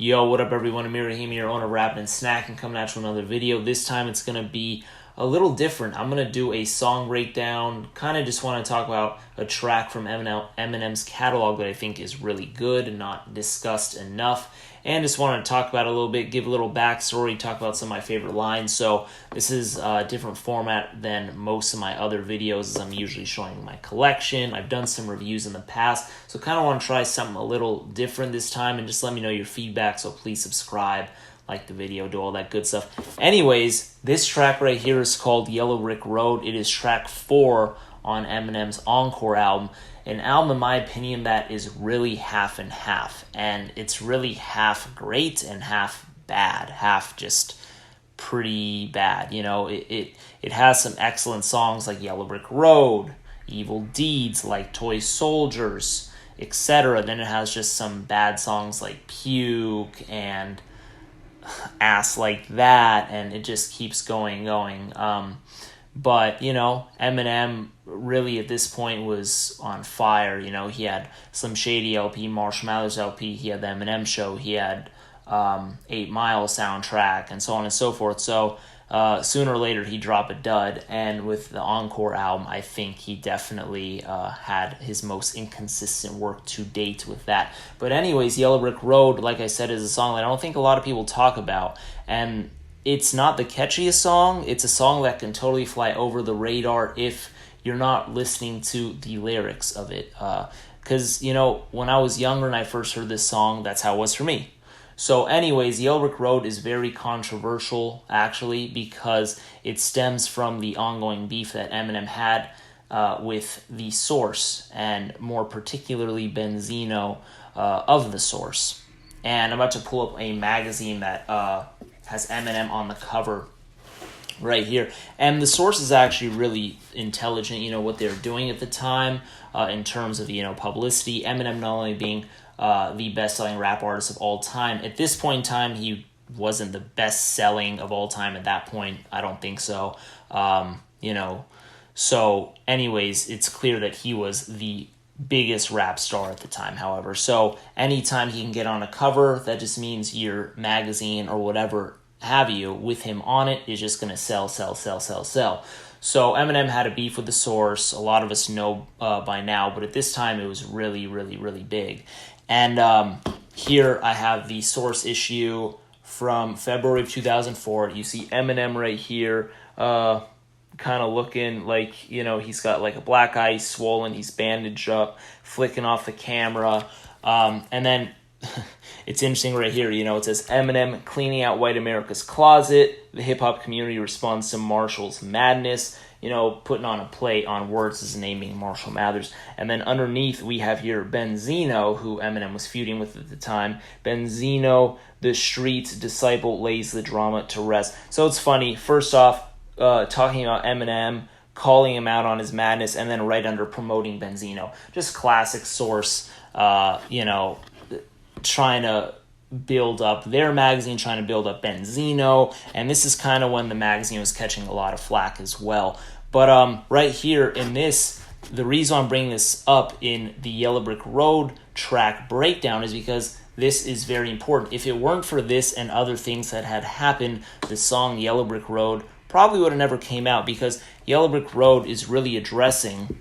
Yo, what up everyone? I'm Rahim, your owner of Rapping and Snacking, coming at you with another video. This time it's going to be a little different. I'm going to do a song breakdown. Kind of just want to talk about a track from Eminem's catalog that I think is really good and not discussed enough. And just want to talk about it a little bit, give a little backstory, talk about some of my favorite lines. So this is a different format than most of my other videos, as I'm usually showing my collection. I've done some reviews in the past, so kind of want to try something a little different this time, and just let me know your feedback. So please subscribe, like the video, do all that good stuff. Anyways, this track right here is called Yellow Brick Road. It is track 4 on Eminem's Encore album. An album, in my opinion, that is really half and half. And it's really half great and half bad. Half just pretty bad. You know, it has some excellent songs like Yellow Brick Road, Evil Deeds like Toy Soldiers, etc. Then it has just some bad songs like Puke and Ass Like That, and it just keeps going. But, you know, Eminem really at this point was on fire. You know, he had Slim Shady LP, Marshall Mathers LP, he had the Eminem Show, he had 8 Mile soundtrack, and so on and so forth. So sooner or later he'd drop a dud, and with the Encore album, I think he definitely had his most inconsistent work to date with that. But anyways, Yellow Brick Road, like I said, is a song that I don't think a lot of people talk about, and it's not the catchiest song. It's a song that can totally fly over the radar if you're not listening to the lyrics of it. Because, you know, when I was younger and I first heard this song, that's how it was for me. So anyways, Yellow Brick Road is very controversial, actually, because it stems from the ongoing beef that Eminem had with the Source, and more particularly Benzino of the Source. And I'm about to pull up a magazine that has Eminem on the cover right here. And the Source is actually really intelligent, you know, what they were doing at the time in terms of, you know, publicity. Eminem not only being the best-selling rap artist of all time. At this point in time, he wasn't the best-selling of all time at that point. I don't think so. You know, so anyways, it's clear that he was the biggest rap star at the time, however. So anytime he can get on a cover, that just means your magazine or whatever have you with him on it is just going to sell. So Eminem had a beef with the Source. A lot of us know by now, but at this time it was really, really, really big. And here I have the Source issue from February of 2004. You see Eminem right here, kind of looking like, you know, he's got like a black eye, he's swollen, he's bandaged up, flicking off the camera. And then it's interesting right here, you know, it says Eminem cleaning out white America's closet. The hip-hop community responds to Marshall's madness, you know, putting on a play on words, his name being Marshall Mathers. And then underneath we have here Benzino, who Eminem was feuding with at the time. Benzino, the street disciple, lays the drama to rest. So it's funny, first off, talking about Eminem, calling him out on his madness, and then right under promoting Benzino. Just classic Source, you know, trying to build up their magazine, trying to build up Benzino, and this is kind of when the magazine was catching a lot of flack as well. But right here in this, the reason I'm bringing this up in the Yellow Brick Road track breakdown is because this is very important. If it weren't for this and other things that had happened, the song Yellow Brick Road probably would have never came out, because Yellow Brick Road is really addressing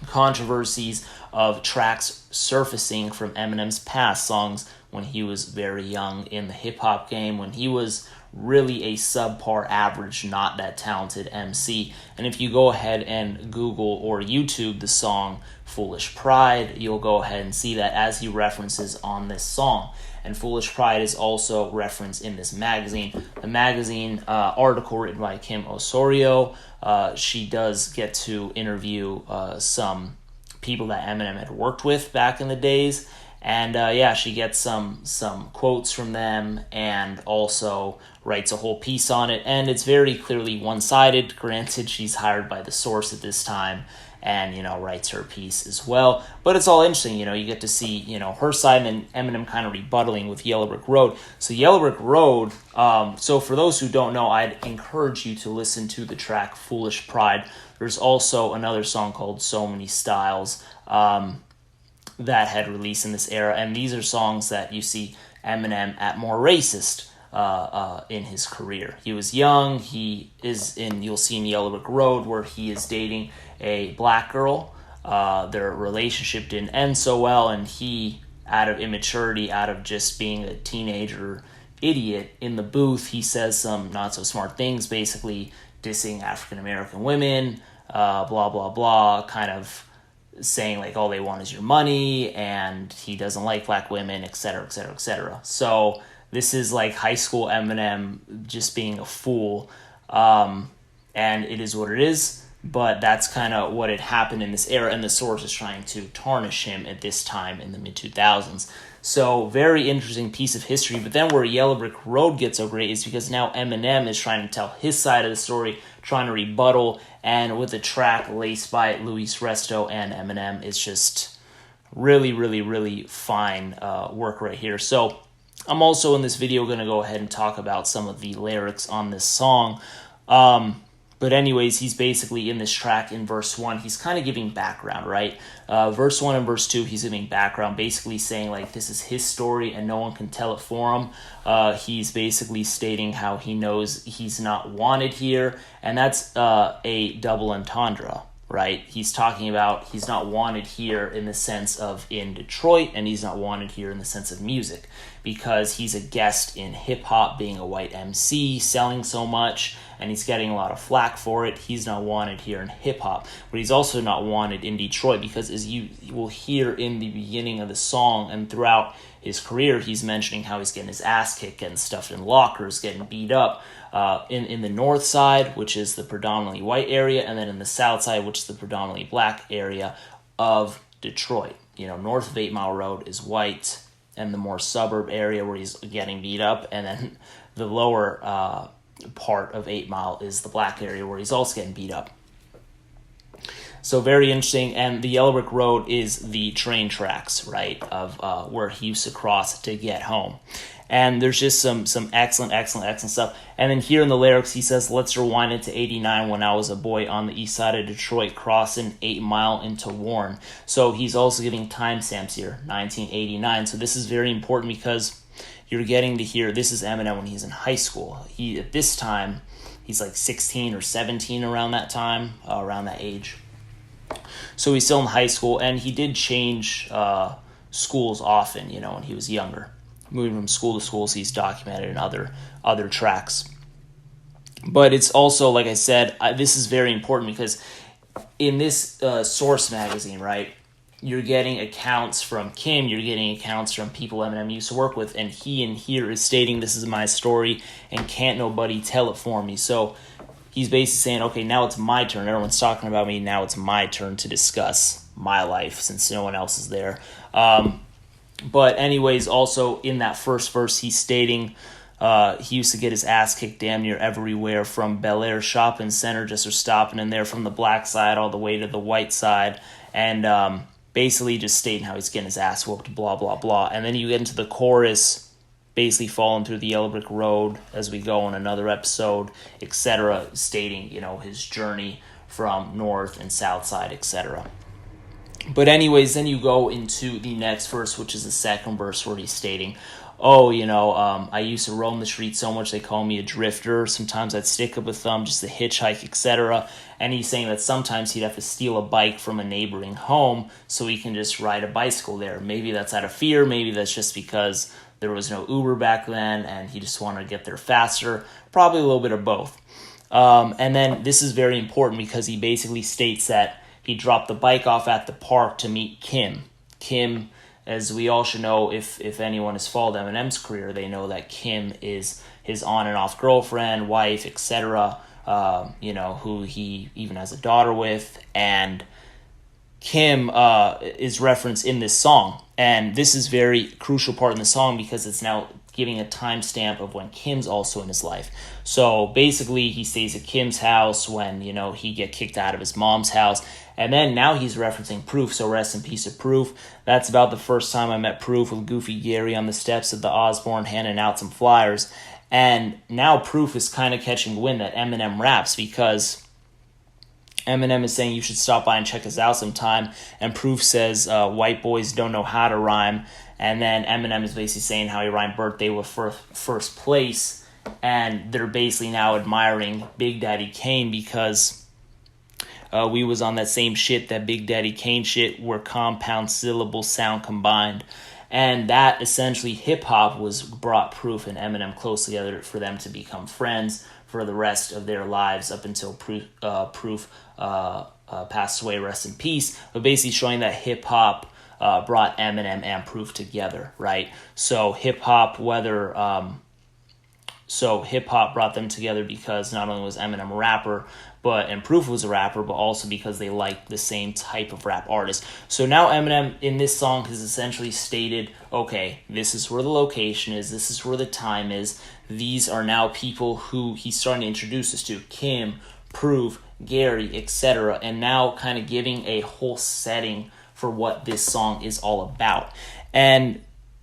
controversies of tracks surfacing from Eminem's past songs when he was very young in the hip-hop game, when he was really a subpar average, not that talented MC. And if you go ahead and Google or YouTube the song Foolish Pride, you'll go ahead and see that as he references on this song. And Foolish Pride is also referenced in this magazine. The magazine article written by Kim Osorio, she does get to interview some people that Eminem had worked with back in the days. And yeah, she gets some quotes from them and also writes a whole piece on it. And it's very clearly one-sided. Granted, she's hired by the Source at this time and, you know, writes her piece as well. But it's all interesting, you know, you get to see, you know, her side and Eminem kind of rebuttaling with Yellow Brick Road. So Yellow Brick Road, so for those who don't know, I'd encourage you to listen to the track Foolish Pride. There's also another song called So Many Styles that had released in this era, and these are songs that you see Eminem at more racist in his career. He was young. He is you'll see in Yellow Brick Road where he is dating a black girl. Their relationship didn't end so well, and he, out of immaturity, out of just being a teenager idiot in the booth, he says some not so smart things, basically dissing African American women, blah blah blah, kind of saying like all they want is your money, and he doesn't like black women, etc., etc., etc. So this is like high school Eminem just being a fool, and it is what it is. But that's kind of what had happened in this era, and the source is trying to tarnish him at this time in the mid-2000s. So very interesting piece of history. But then where Yellow Brick Road gets so great is because now Eminem is trying to tell his side of the story, trying to rebuttal, and with a track laced by Luis Resto and Eminem, it's just really, really, really fine work right here. So I'm also in this video going to go ahead and talk about some of the lyrics on this song. But anyways, he's basically in this track in verse 1, he's kind of giving background, right? Verse 1 and verse 2, he's giving background, basically saying like this is his story and no one can tell it for him. He's basically stating how he knows he's not wanted here, and that's a double entendre, right? He's talking about he's not wanted here in the sense of in Detroit, and he's not wanted here in the sense of music, because he's a guest in hip-hop, being a white MC, selling so much, and he's getting a lot of flack for it. He's not wanted here in hip-hop, but he's also not wanted in Detroit, because as you will hear in the beginning of the song and throughout his career, he's mentioning how he's getting his ass kicked, getting stuffed in lockers, getting beat up in the north side, which is the predominantly white area, and then in the south side, which is the predominantly black area of Detroit. You know, north of 8 Mile Road is white, and the more suburb area where he's getting beat up, and then the lower part of 8 Mile is the black area where he's also getting beat up. So very interesting, and the Yellow Brick Road is the train tracks, right, of where he used to cross to get home. And there's just some excellent stuff. And then here in the lyrics, he says, let's rewind it to 89 when I was a boy on the east side of Detroit, crossing 8 Mile into Warren. So he's also giving timestamps here, 1989. So this is very important because you're getting to hear, this is Eminem when he's in high school. At this time, he's like 16 or 17 around that time, around that age. So he's still in high school, and he did change schools often, you know, when he was younger. Moving from school to school, so he's documented in other tracks. But it's also, like I said, this is very important because in this Source magazine, right, you're getting accounts from Kim, you're getting accounts from people Eminem used to work with, and he in here is stating this is my story and can't nobody tell it for me. So he's basically saying, okay, now it's my turn. Everyone's talking about me. Now it's my turn to discuss my life since no one else is there. But anyways, also in that first verse, he's stating he used to get his ass kicked damn near everywhere, from Bel Air Shopping Center, just for stopping in there, from the black side all the way to the white side, and basically just stating how he's getting his ass whooped, blah, blah, blah. And then you get into the chorus, basically falling through the Yellow Brick Road as we go in another episode, etc., stating, you know, his journey from north and south side, etc. But anyways, then you go into the next verse, which is the second verse, where he's stating, oh, you know, I used to roam the streets so much they call me a drifter. Sometimes I'd stick up a thumb just to hitchhike, etc. And he's saying that sometimes he'd have to steal a bike from a neighboring home so he can just ride a bicycle there. Maybe that's out of fear. Maybe that's just because there was no Uber back then and he just wanted to get there faster. Probably a little bit of both. And then this is very important because he basically states that he dropped the bike off at the park to meet Kim. Kim, as we all should know, if anyone has followed Eminem's career, they know that Kim is his on and off girlfriend, wife, etc., you know, who he even has a daughter with. And Kim is referenced in this song. And this is very crucial part in the song because it's now giving a timestamp of when Kim's also in his life. So basically he stays at Kim's house when, you know, he get kicked out of his mom's house. And then now he's referencing Proof, so rest in peace of Proof. That's about the first time I met Proof, with Goofy Gary on the steps of the Osborne handing out some flyers. And now Proof is kind of catching wind that Eminem raps, because Eminem is saying you should stop by and check us out sometime. And Proof says white boys don't know how to rhyme. And then Eminem is basically saying how he rhymed birthday with first place, and they're basically now admiring Big Daddy Kane because we was on that same shit, that Big Daddy Kane shit, where compound syllable sound combined. And that essentially hip-hop was brought Proof and Eminem close together for them to become friends for the rest of their lives up until Proof passed away, rest in peace. But basically showing that hip-hop brought Eminem and Proof together, right? So hip-hop brought them together because not only was Eminem a rapper, and Proof was a rapper, but also because they liked the same type of rap artist. So now Eminem in this song has essentially stated, okay, this is where the location is, this is where the time is. These are now people who he's starting to introduce us to, Kim, Proof, Gary, etc., and now kind of giving a whole setting for what this song is all about. And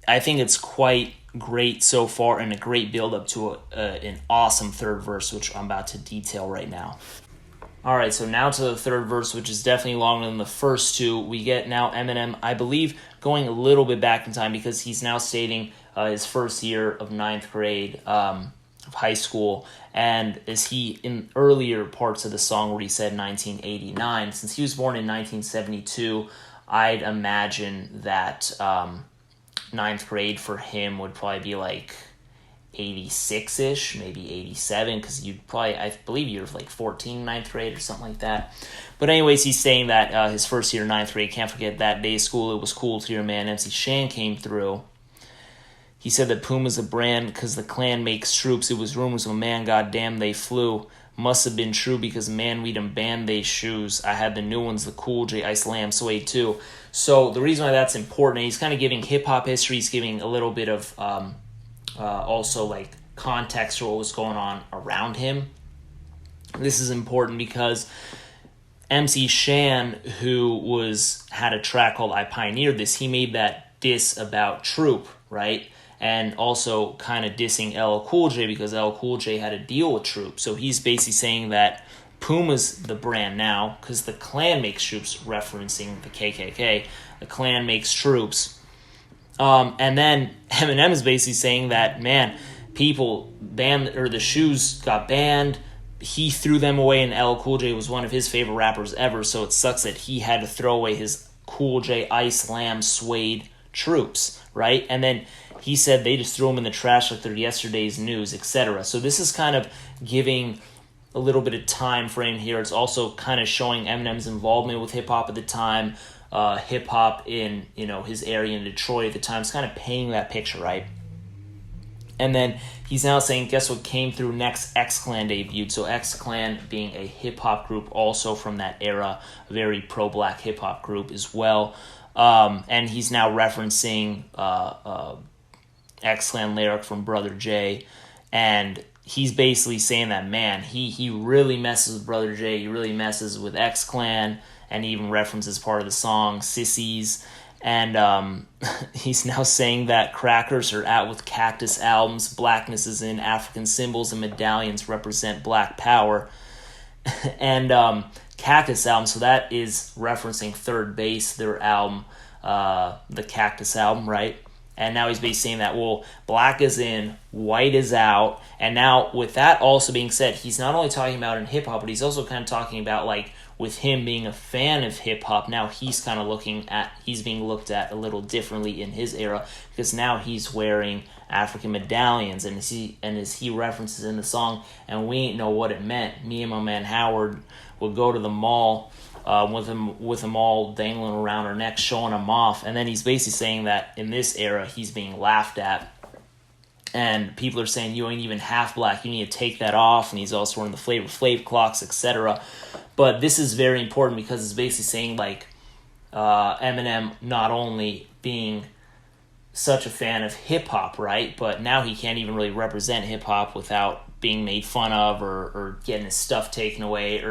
I think it's quite great so far and a great build up to an awesome third verse, which I'm about to detail right now. All right, so now to the third verse, which is definitely longer than the first two. We get now Eminem, I believe, going a little bit back in time because he's now stating his first year of 9th grade of high school. And as he, in earlier parts of the song where he said 1989, since he was born in 1972, I'd imagine that 9th grade for him would probably be like 86-ish, maybe 87, because I believe you were like 14 9th grade or something like that. But anyways, he's saying that his first year 9th grade, can't forget that day of school, it was cool to your man MC Shan came through. He said that Puma's a brand because the clan makes troops. It was rumors of a man, goddamn they flew. Must have been true because man, we done banned they shoes. I had the new ones, the Cool J, Ice Lamb, Suede too. So the reason why that's important, he's kind of giving hip-hop history, he's giving a little bit of also like context for what was going on around him. This is important because MC Shan, who had a track called I Pioneered This, he made that diss about Troop, right? And also kind of dissing LL Cool J because LL Cool J had a deal with Troop. So he's basically saying that Puma's the brand now because the clan makes troops, referencing the KKK. The clan makes troops. And then Eminem is basically saying that, man, people banned, or the shoes got banned. He threw them away, and LL Cool J was one of his favorite rappers ever. So it sucks that he had to throw away his Cool J, Ice Lamb, Suede troops, right? And then he said they just threw them in the trash like they're yesterday's news, etc. So this is kind of giving a little bit of time frame here. It's also kind of showing Eminem's involvement with hip-hop at the time, hip-hop in his area in Detroit at the time. It's kind of painting that picture, right? And then he's now saying, guess what came through next? X-Clan debuted. So X-Clan being a hip-hop group also from that era, a very pro-black hip-hop group as well. And he's now referencing X-Clan lyric from Brother J, and he's basically saying that, man, he really messes with Brother J, he really messes with X-Clan, and he even references part of the song, Sissies. And he's now saying that crackers are out with Cactus albums, blackness is in, African symbols and medallions represent black power. And Cactus album, so that is referencing Third Base, their album, the Cactus album, right? And now he's basically saying that, well, black is in, white is out. And now with that also being said, he's not only talking about in hip-hop, but he's also kind of talking about, like, with him being a fan of hip-hop, now he's kind of he's being looked at a little differently in his era, because now he's wearing African medallions, and as he references in the song, and we ain't know what it meant. Me and my man Howard would go to the mall with them all dangling around our necks, showing them off. And then he's basically saying that in this era, he's being laughed at. And people are saying, you ain't even half black, you need to take that off. And he's also wearing the Flavor Flav clocks, etc. But this is very important because it's basically saying, like, Eminem not only being such a fan of hip-hop, right? But now he can't even really represent hip-hop without being made fun of or getting his stuff taken away,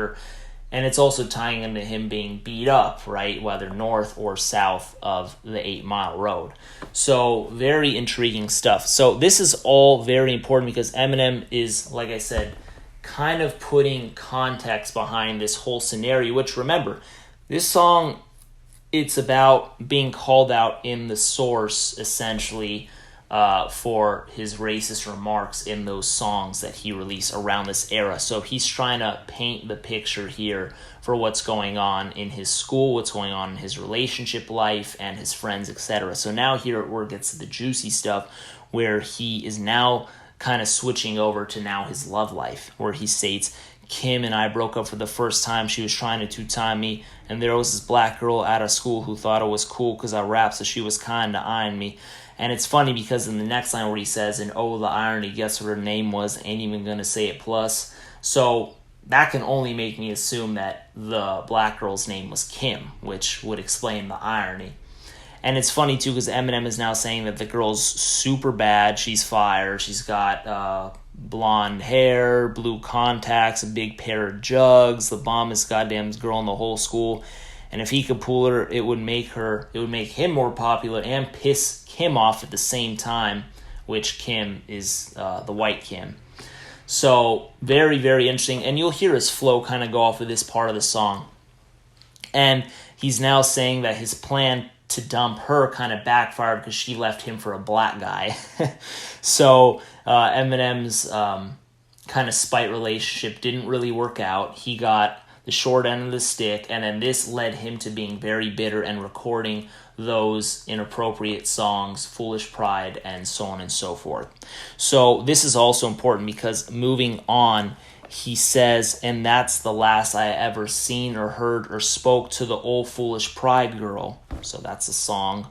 and it's also tying into him being beat up, right, whether north or south of the 8 Mile Road. So very intriguing stuff. So this is all very important because Eminem is, like I said, kind of putting context behind this whole scenario, which, remember, this song it's about being called out in the source, essentially, for his racist remarks in those songs that he released around this era. So he's trying to paint the picture here for what's going on in his school, what's going on in his relationship life, and his friends, etc. So now here where it gets to the juicy stuff, where he is now kind of switching over to now his love life, where he states, Kim and I broke up for the first time. She was trying to two-time me, and there was this black girl out of school who thought it was cool because I rap, so she was kind of eyeing me. And it's funny because in the next line where he says, and oh, the irony, guess what her name was, ain't even going to say it plus. So that can only make me assume that the black girl's name was Kim, which would explain the irony. And it's funny, too, because Eminem is now saying that the girl's super bad. She's fire. She's got blonde hair, blue contacts, a big pair of jugs, the bombest goddamn girl in the whole school. And if he could pull her, it would make him more popular and piss Kim off at the same time, which Kim is the white Kim. So very, very interesting. And you'll hear his flow kind of go off of this part of the song. And he's now saying that his plan to dump her kind of backfired because she left him for a black guy. So Eminem's kind of spite relationship didn't really work out. He got the short end of the stick, and then this led him to being very bitter and recording those inappropriate songs, Foolish Pride, and so on and so forth. So this is also important because moving on, he says, and that's the last I ever seen or heard or spoke to the old Foolish Pride girl. So that's a song.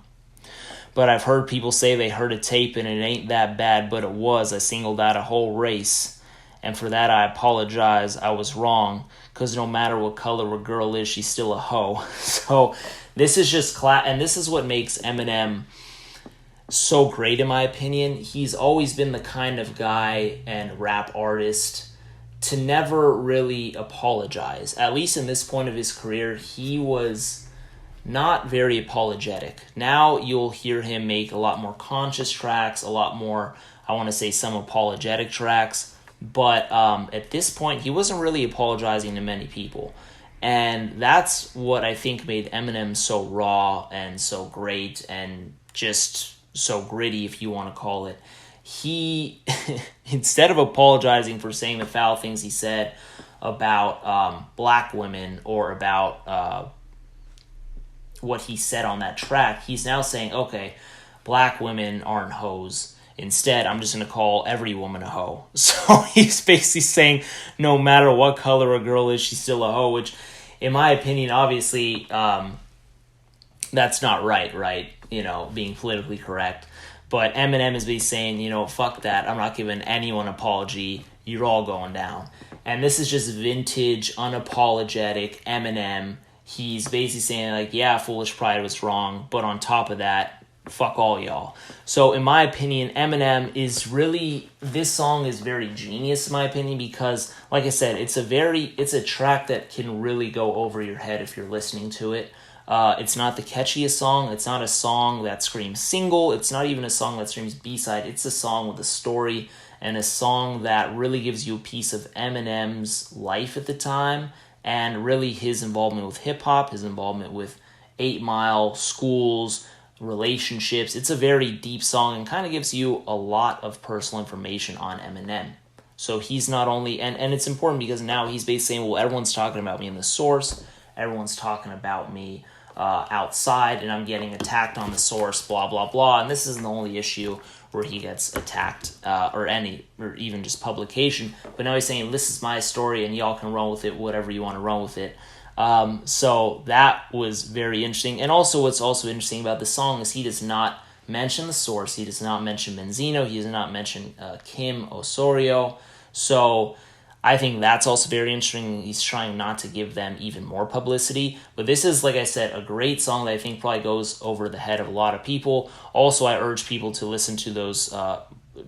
But I've heard people say they heard a tape and it ain't that bad, but it was. I singled out a whole race. And for that I apologize, I was wrong. Because no matter what color a girl is, she's still a hoe. So this is just and this is what makes Eminem so great in my opinion. He's always been the kind of guy and rap artist to never really apologize. At least in this point of his career, he was not very apologetic. Now you'll hear him make a lot more conscious tracks, a lot more, I want to say, some apologetic tracks. But at this point, he wasn't really apologizing to many people. And that's what I think made Eminem so raw and so great and just so gritty, if you want to call it. He, instead of apologizing for saying the foul things he said about black women or about what he said on that track, he's now saying, okay, black women aren't hoes. Instead, I'm just going to call every woman a hoe. So he's basically saying no matter what color a girl is, she's still a hoe, which, in my opinion, obviously, that's not right? You know, being politically correct. But Eminem is basically saying, you know, fuck that. I'm not giving anyone an apology. You're all going down. And this is just vintage, unapologetic Eminem. He's basically saying, like, yeah, Foolish Pride was wrong, but on top of that, fuck all y'all. So in my opinion, Eminem is really, this song is very genius in my opinion because, like I said, it's a track that can really go over your head if you're listening to it. It's not the catchiest song. It's not a song that screams single. It's not even a song that screams B-side. It's a song with a story and a song that really gives you a piece of Eminem's life at the time and really his involvement with hip-hop, his involvement with 8 Mile, schools, relationships. It's a very deep song and kind of gives you a lot of personal information on Eminem. So he's not only, and it's important because now he's basically saying, well, everyone's talking about me in the source, everyone's talking about me outside, and I'm getting attacked on the source, blah, blah, blah. And this isn't the only issue where he gets attacked or even just publication. But now he's saying, this is my story and y'all can run with it, whatever you want to run with it. So that was very interesting. And also what's also interesting about the song is he does not mention the source. He does not mention Benzino. He does not mention Kim Osorio. So I think that's also very interesting. He's trying not to give them even more publicity. But this is, like I said, a great song that I think probably goes over the head of a lot of people. Also, I urge people to listen to those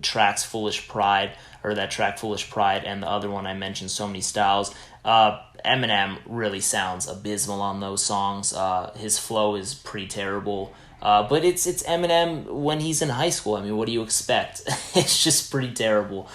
tracks, Foolish Pride, or that track Foolish Pride, and the other one I mentioned, So Many Styles. Eminem really sounds abysmal on those songs. His flow is pretty terrible. But it's Eminem when he's in high school. I mean, what do you expect? It's just pretty terrible.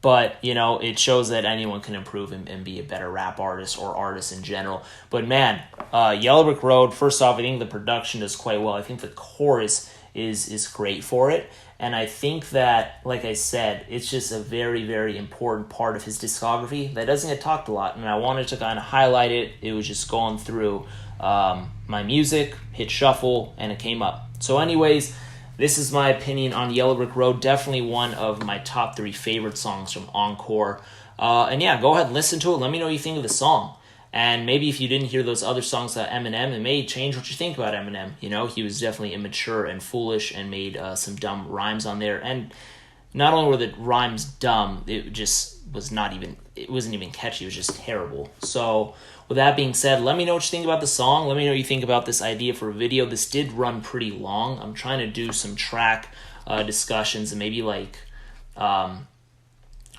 But, it shows that anyone can improve and be a better rap artist or artist in general. But, man, Yellow Brick Road, first off, I think the production does quite well. I think the chorus is great for it. And I think that, like I said, it's just a very, very important part of his discography that doesn't get talked a lot. And I wanted to kind of highlight it. It was just going through my music, hit shuffle, and it came up. So anyways, this is my opinion on Yellow Brick Road. Definitely one of my top 3 favorite songs from Encore. And yeah, go ahead and listen to it. Let me know what you think of the song. And maybe if you didn't hear those other songs about Eminem, it may change what you think about Eminem. He was definitely immature and foolish and made some dumb rhymes on there. And not only were the rhymes dumb, it just it wasn't even catchy. It was just terrible. So with that being said, let me know what you think about the song. Let me know what you think about this idea for a video. This did run pretty long. I'm trying to do some track discussions and maybe like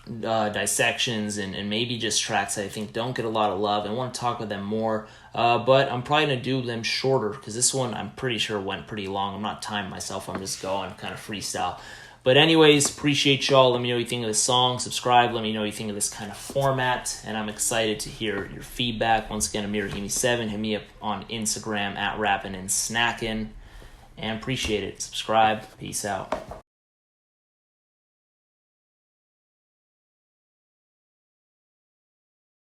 dissections and maybe just tracks that I think don't get a lot of love. I want to talk about them more, but I'm probably going to do them shorter because this one I'm pretty sure went pretty long. I'm not timing myself. I'm just going kind of freestyle. But anyways, appreciate y'all. Let me know what you think of this song. Subscribe. Let me know what you think of this kind of format. And I'm excited to hear your feedback. Once again, I'm Mirahimi7. Hit me up on Instagram at Rappin' and Snackin'. And appreciate it. Subscribe. Peace out.